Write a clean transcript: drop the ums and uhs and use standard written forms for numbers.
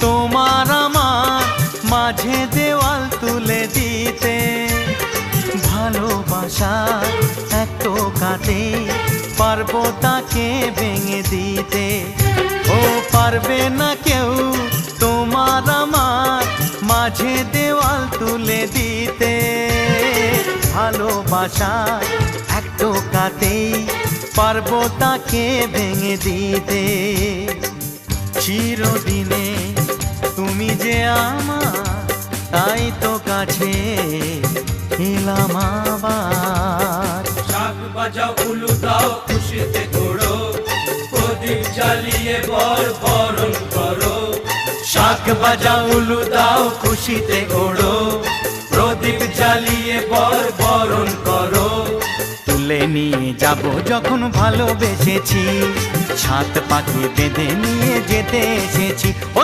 তোমার আমার মাঝে দেওয়াল তুলে দিতে। ভালোবাসা এক টোকাতে পারবো তাকে ভেঙে দিতে। ও পারবে না কেউ তোমার আমার মাঝে দেওয়াল তুলে দিতে। ভালোবাসা এক টোকাতেই পারবো তাকে ভেঙে দিতে। চিরদিনে তুমি যে আমার, তাই তো কাছে এলাম আবার। শাক বাজাও উলু দাও খুশিতে ঘোড়ো, প্রদীপ জ্বালিয়ে বরণ করো। শাক বাজাও উলু দাও খুশিতে ঘোড়ো, প্রদীপ জ্বালিয়ে বরণ করো। তুলে নিয়ে যাব যখন ভালোবেসেছি, ছাদ পাখি বেঁধে নিয়ে যেতে এসেছি। ও